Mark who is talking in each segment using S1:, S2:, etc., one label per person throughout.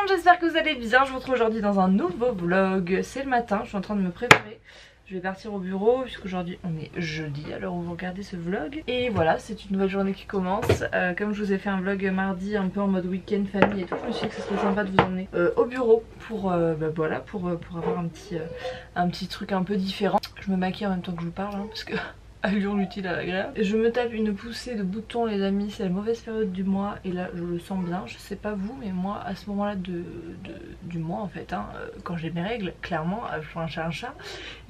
S1: monde, j'espère que vous allez bien. Je vous retrouve aujourd'hui dans un nouveau vlog. C'est le matin, je suis en train de me préparer. Je vais partir au bureau puisqu'aujourd'hui on est jeudi à l'heure où vous regardez ce vlog. Et voilà, c'est une nouvelle journée qui commence. Comme je vous ai fait un vlog mardi un peu en mode week-end famille et tout, je me suis dit que ce serait sympa de vous emmener au bureau pour, voilà, pour avoir un petit truc un peu différent. Je me maquille en même temps que je vous parle parce que... allions l'utile à l'agréable. Je me tape une poussée de boutons les amis, c'est la mauvaise période du mois et là je le sens bien, je sais pas vous mais moi à ce moment là du mois en fait quand j'ai mes règles, clairement, un chat,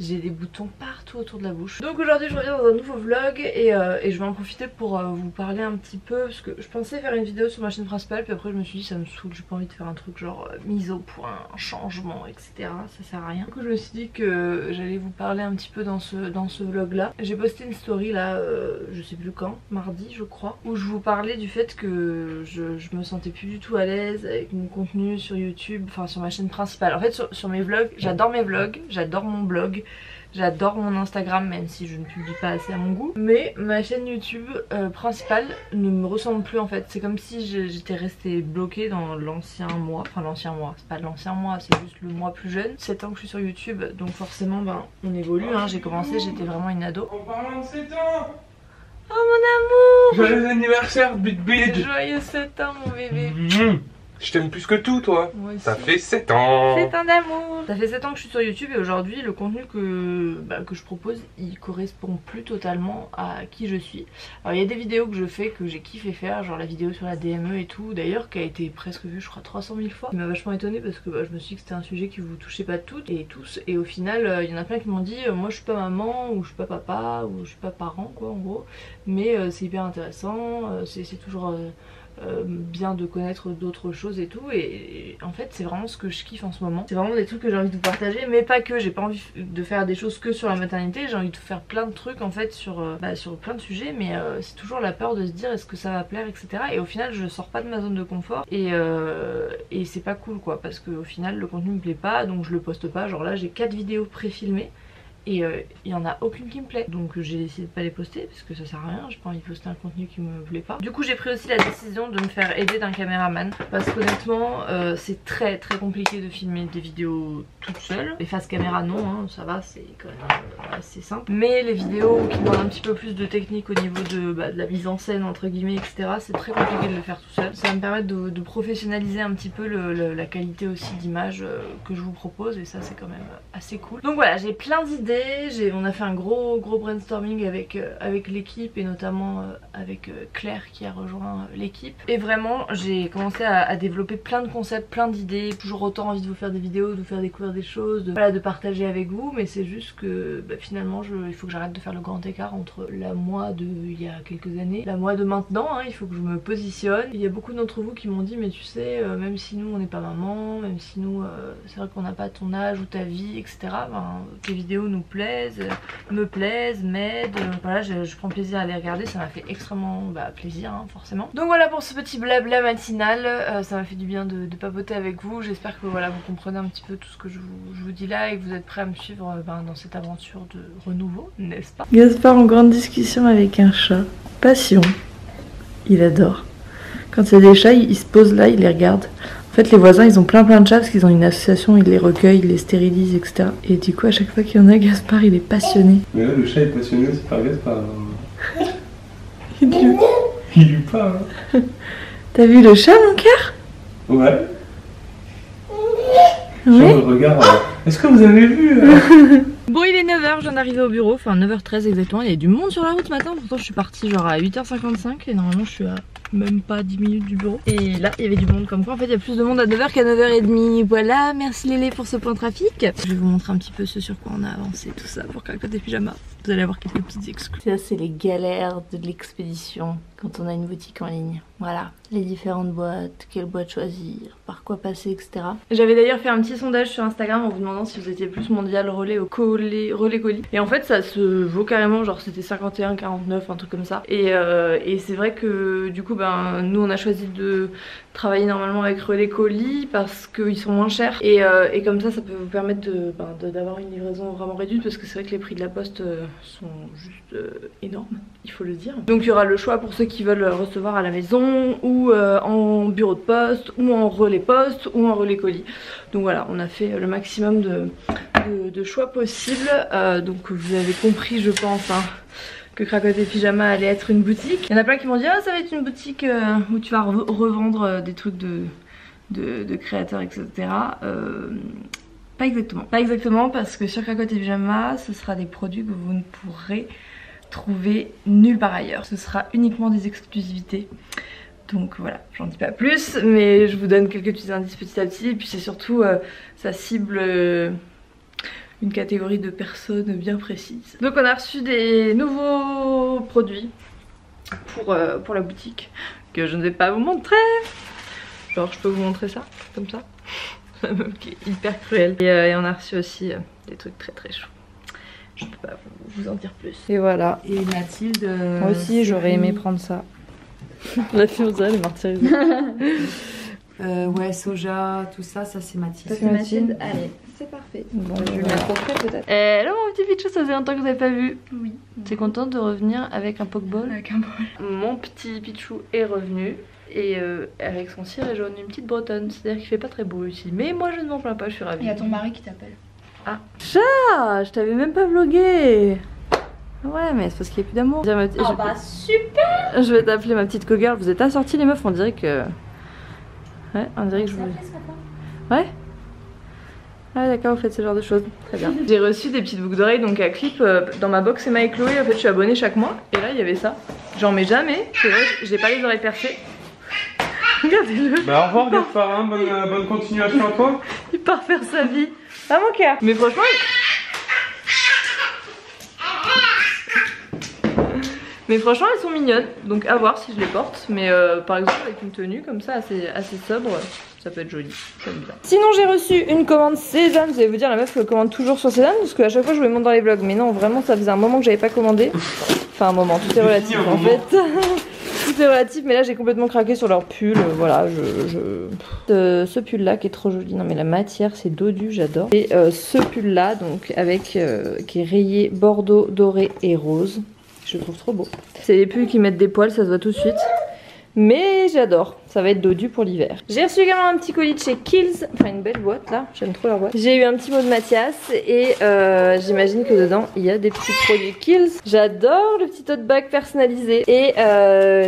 S1: j'ai des boutons partout autour de la bouche. Donc aujourd'hui je reviens dans un nouveau vlog et je vais en profiter pour vous parler un petit peu parce que je pensais faire une vidéo sur ma chaîne principale puis après je me suis dit ça me saoule, j'ai pas envie de faire un truc genre mise au point, changement etc, ça sert à rien. Du coup je me suis dit que j'allais vous parler un petit peu dans ce vlog là. J'ai posté une story là, je sais plus quand, mardi je crois, où je vous parlais du fait que je me sentais plus du tout à l'aise avec mon contenu sur YouTube, enfin sur ma chaîne principale. En fait sur mes vlogs, j'adore mes vlogs, j'adore mon blog, j'adore mon Instagram même si je ne publie pas assez à mon goût. Mais ma chaîne YouTube principale ne me ressemble plus en fait. C'est comme si j'étais restée bloquée dans l'ancien mois. Enfin l'ancien mois, c'est pas l'ancien mois, c'est juste le mois plus jeune. 7 ans que je suis sur YouTube, donc forcément on évolue. J'ai commencé, j'étais vraiment une ado.
S2: En parlant de 7 ans.
S1: Oh mon amour!
S2: Joyeux anniversaire Big Bidge.
S1: Joyeux 7 ans mon bébé.
S2: Je t'aime plus que tout toi.
S1: Moi aussi.
S2: Ça fait 7 ans.
S1: 7 ans d'amour. Ça fait 7 ans que je suis sur YouTube et aujourd'hui le contenu que je propose il correspond plus totalement à qui je suis. Alors il y a des vidéos que je fais que j'ai kiffé faire, genre la vidéo sur la DME et tout d'ailleurs qui a été presque vue je crois 300 000 fois. Ça m'a vachement étonnée parce que je me suis dit que c'était un sujet qui vous touchait pas toutes et tous et au final il y en a plein qui m'ont dit moi je suis pas maman ou je suis pas papa ou je suis pas parent quoi en gros, mais c'est hyper intéressant, c'est toujours... bien de connaître d'autres choses et tout et en fait c'est vraiment ce que je kiffe en ce moment. C'est vraiment des trucs que j'ai envie de vous partager mais pas que, j'ai pas envie de faire des choses que sur la maternité, j'ai envie de faire plein de trucs en fait sur plein de sujets mais c'est toujours la peur de se dire est-ce que ça va plaire etc et au final je sors pas de ma zone de confort et c'est pas cool quoi parce que au final le contenu me plaît pas donc je le poste pas. Genre là j'ai 4 vidéos pré-filmées et il y en a aucune qui me plaît donc j'ai décidé de pas les poster parce que ça sert à rien, j'ai pas envie de poster un contenu qui me plaît pas. Du coup j'ai pris aussi la décision de me faire aider d'un caméraman parce qu'honnêtement c'est très compliqué de filmer des vidéos toute seule. Les faces caméra non ça va, c'est quand même assez simple, mais les vidéos qui demandent un petit peu plus de technique au niveau de la mise en scène entre guillemets etc, c'est très compliqué de le faire tout seul. Ça va me permettre de professionnaliser un petit peu la qualité aussi d'image que je vous propose et ça c'est quand même assez cool. Donc voilà, j'ai plein d'idées. On a fait un gros brainstorming avec l'équipe et notamment avec Claire qui a rejoint l'équipe et vraiment j'ai commencé à développer plein de concepts, plein d'idées, toujours autant envie de vous faire des vidéos, de vous faire découvrir des choses, de partager avec vous, mais c'est juste que finalement il faut que j'arrête de faire le grand écart entre la moi de il y a quelques années, la moi de maintenant, il faut que je me positionne. Il y a beaucoup d'entre vous qui m'ont dit mais tu sais même si nous on n'est pas maman, même si nous c'est vrai qu'on n'a pas ton âge ou ta vie etc, tes vidéos nous me plaisent, m'aident, voilà je prends plaisir à les regarder, ça m'a fait extrêmement plaisir forcément. Donc voilà pour ce petit blabla matinal, ça m'a fait du bien de papoter avec vous, j'espère que voilà vous comprenez un petit peu tout ce que je vous dis là et que vous êtes prêts à me suivre dans cette aventure de renouveau, n'est-ce pas? Gaspard en grande discussion avec un chat, passion, il adore. Quand il y a des chats, il se pose là, il les regarde. En fait les voisins ils ont plein de chats parce qu'ils ont une association, ils les recueillent, ils les stérilisent etc. Et du coup à chaque fois qu'il y en a, Gaspard il est passionné.
S2: Mais là le chat est passionné aussi par Gaspard.
S1: Il
S2: lui parle.
S1: T'as vu le chat mon cœur?
S2: Ouais.
S1: Ouais.
S2: Regarde. Est-ce que vous avez vu
S1: Bon il est 9h, je viens d'arriver au bureau, enfin 9h13 exactement, il y a du monde sur la route ce matin, pourtant je suis partie genre à 8h55 et normalement je suis à même pas 10 minutes du bureau. Et là il y avait du monde comme quoi en fait il y a plus de monde à 9h qu'à 9h30. Voilà, merci Lélé pour ce point trafic. Je vais vous montrer un petit peu ce sur quoi on a avancé tout ça pour Cracotte des pyjamas. Vous allez avoir quelques petites exclus. Ça c'est les galères de l'expédition quand on a une boutique en ligne. Voilà, les différentes boîtes, quelle boîte choisir, par quoi passer, etc. J'avais d'ailleurs fait un petit sondage sur Instagram en vous demandant si vous étiez plus mondial relais ou relais colis. Et en fait ça se vaut carrément, genre c'était 51, 49, un truc comme ça. Et c'est vrai que du coup nous on a choisi de travailler normalement avec relais colis parce qu'ils sont moins chers. Et comme ça peut vous permettre d'avoir une livraison vraiment réduite parce que c'est vrai que les prix de la poste sont juste énormes, il faut le dire. Donc il y aura le choix pour ceux qui veulent recevoir à la maison maison ou en bureau de poste ou en relais poste ou en relais colis. Donc voilà, on a fait le maximum de choix possibles. Donc vous avez compris je pense hein, que Cracotte et Pyjama allait être une boutique. Il y en a plein qui m'ont dit ah ça va être une boutique où tu vas revendre des trucs de créateurs etc. Pas exactement. Pas exactement parce que sur Cracotte et Pyjama ce sera des produits que vous ne pourrez trouver nulle part ailleurs. Ce sera uniquement des exclusivités. Donc voilà, j'en dis pas plus, mais je vous donne quelques petits indices petit à petit. Et puis c'est surtout, ça cible une catégorie de personnes bien précises. Donc on a reçu des nouveaux produits pour la boutique que je ne vais pas vous montrer. Genre je peux vous montrer ça, comme ça. Qui est hyper cruel. Et on a reçu aussi des trucs très très chauds. Je peux pas vous en dire plus. Et voilà.
S3: Et Mathilde.
S1: Moi aussi j'aurais aimé prendre ça. La fille on dirait elle est martyrisée.
S3: Ouais, soja, tout ça, ça c'est Mathilde.
S1: Ça c'est Mathilde.
S3: Allez, c'est parfait.
S1: Bon,
S3: je vais le mettre au frais peut-être.
S1: Hello mon petit Pichou, ça faisait longtemps que vous n'avez pas vu.
S3: Oui.
S1: T'es contente de revenir avec un pokeball?
S3: Avec un bol.
S1: Mon petit Pichou est revenu. Et avec son ciré jaune, une petite bretonne. C'est-à-dire qu'il fait pas très beau ici. Mais moi je ne m'en plains pas, je suis ravie.
S3: Il y a ton mari qui t'appelle.
S1: Ah. Chat, je t'avais même pas vlogué. Ouais, mais c'est parce qu'il n'y a plus d'amour.
S3: Oh bah super.
S1: Je vais t'appeler ma petite co-girl. Vous êtes assorties les meufs, on dirait que... Ouais, on dirait que je vous... Ouais. Ah d'accord, vous faites ce genre de choses. Très bien. J'ai reçu des petites boucles d'oreilles donc à clip dans ma box Emma et Chloé. En fait, je suis abonnée chaque mois. Et là, il y avait ça. J'en mets jamais. C'est vrai, j'ai pas les oreilles percées. Regardez-le.
S2: Bah au revoir Gasparin, bonne continuation à toi.
S1: Il part faire sa vie. Ah mon cœur. Mais franchement... Mais franchement elles sont mignonnes, donc à voir si je les porte. Mais par exemple avec une tenue comme ça assez sobre, ça peut être joli, j'aime bien. Sinon j'ai reçu une commande Cézanne. Vous allez vous dire la meuf commande toujours sur Cézanne parce qu'à chaque fois je vous les montre dans les vlogs. Mais non vraiment ça faisait un moment que j'avais pas commandé. Enfin un moment, tout est relatif en fait. Tout est relatif mais là j'ai complètement craqué sur leur pull. Voilà ce pull là qui est trop joli. Non mais la matière c'est dodu, j'adore. Et ce pull là donc avec qui est rayé bordeaux, doré et rose. Je le trouve trop beau. C'est les pulls qui mettent des poils, ça se voit tout de suite. Mais j'adore, ça va être dodu pour l'hiver. J'ai reçu également un petit colis de chez Kills, enfin une belle boîte là, j'aime trop leur boîte. J'ai eu un petit mot de Mathias et j'imagine que dedans il y a des petits produits Kills. J'adore le petit tote bag personnalisé et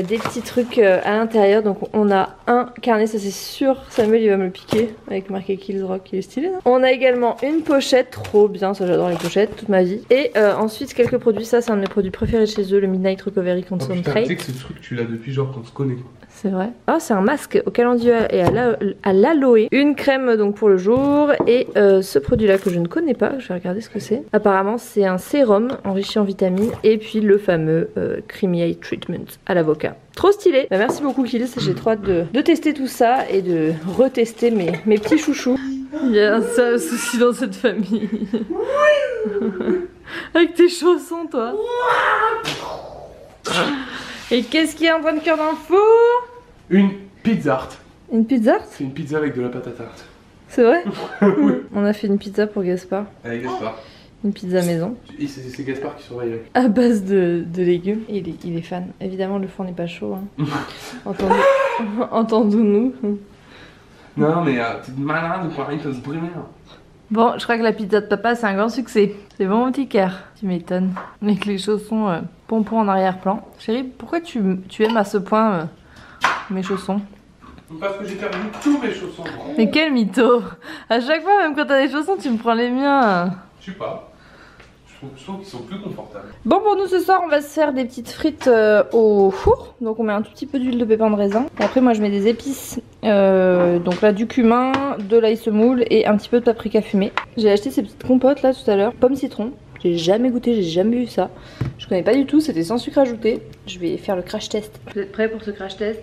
S1: des petits trucs à l'intérieur. Donc on a un carnet, ça c'est sûr, Samuel il va me le piquer avec marqué Kills Rock, il est stylé là. On a également une pochette, trop bien, ça j'adore les pochettes toute ma vie. Et ensuite quelques produits, ça c'est un de mes produits préférés chez eux, le Midnight Recovery Concentrate.
S2: Tu sais que ce truc tu l'as depuis genre qu'on se connaît.
S1: C'est vrai. Ah, c'est un masque au calendrier et à l'aloe. Une crème donc pour le jour. Et ce produit là que je ne connais pas, je vais regarder ce que c'est. Apparemment c'est un sérum enrichi en vitamines. Et puis le fameux Creamy Eye Treatment à l'avocat. Trop stylé. Bah, merci beaucoup Kills, j'ai trop hâte de tester tout ça et de retester mes petits chouchous. Il y a un seul souci dans cette famille. Avec tes chaussons toi. Et qu'est-ce qu'il y a en train de cuire dans le four?
S2: Une pizza art.
S1: Une pizza?
S2: C'est une pizza avec de la pâte à tarte.
S1: C'est vrai? On a fait une pizza pour Gaspard.
S2: Avec Gaspard.
S1: Une pizza maison.
S2: Et c'est Gaspard qui surveille.
S1: À base de légumes. Il est fan. Évidemment le four n'est pas chaud. Hein. Entendons-nous.
S2: Non mais t'es malade ou quoi, rien peut se brimer.
S1: Bon, je crois que la pizza de papa c'est un grand succès. C'est bon mon petit cœur. Tu m'étonnes. Avec les chaussons pompons en arrière-plan. Chérie, pourquoi tu aimes à ce point mes chaussons?
S2: Parce que j'ai perdu tous mes chaussons.
S1: Mais quel mytho! À chaque fois, même quand t'as des chaussons, tu me prends les miens.
S2: Je sais pas. Je trouve qu'ils sont plus confortables.
S1: Bon, pour nous ce soir, on va se faire des petites frites au four. Donc on met un tout petit peu d'huile de pépin de raisin. Et après, moi je mets des épices. Donc là, du cumin, de l'ail semoule et un petit peu de paprika fumé. J'ai acheté ces petites compotes là tout à l'heure. Pomme citron. J'ai jamais goûté, j'ai jamais vu ça. Je connais pas du tout, c'était sans sucre ajouté. Je vais faire le crash test. Vous êtes prêts pour ce crash test?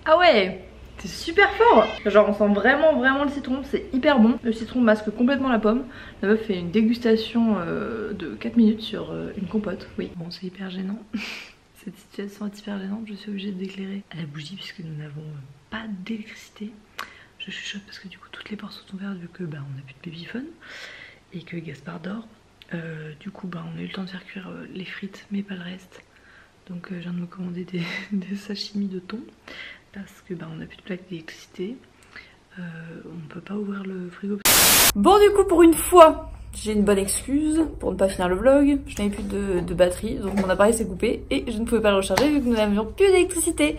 S1: Ah ouais! C'est super fort! Genre on sent vraiment le citron, c'est hyper bon. Le citron masque complètement la pomme. La meuf fait une dégustation de 4 minutes sur une compote. Oui, bon c'est hyper gênant. Cette situation est hyper gênante, je suis obligée d'éclairer à la bougie puisque nous n'avons pas d'électricité. Je chuchote parce que du coup toutes les portes sont ouvertes vu que on n'a plus de babyphone et que Gaspard dort. Du coup on a eu le temps de faire cuire les frites mais pas le reste. Donc je viens de me commander des sashimi de thon parce que on n'a plus de plaque d'électricité. On peut pas ouvrir le frigo. Bon du coup pour une fois j'ai une bonne excuse pour ne pas finir le vlog. Je n'avais plus de batterie donc mon appareil s'est coupé et je ne pouvais pas le recharger vu que nous n'avions plus d'électricité.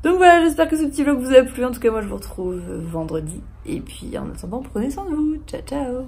S1: Donc voilà, j'espère que ce petit vlog vous a plu. En tout cas moi je vous retrouve vendredi et puis en attendant prenez soin de vous. Ciao ciao.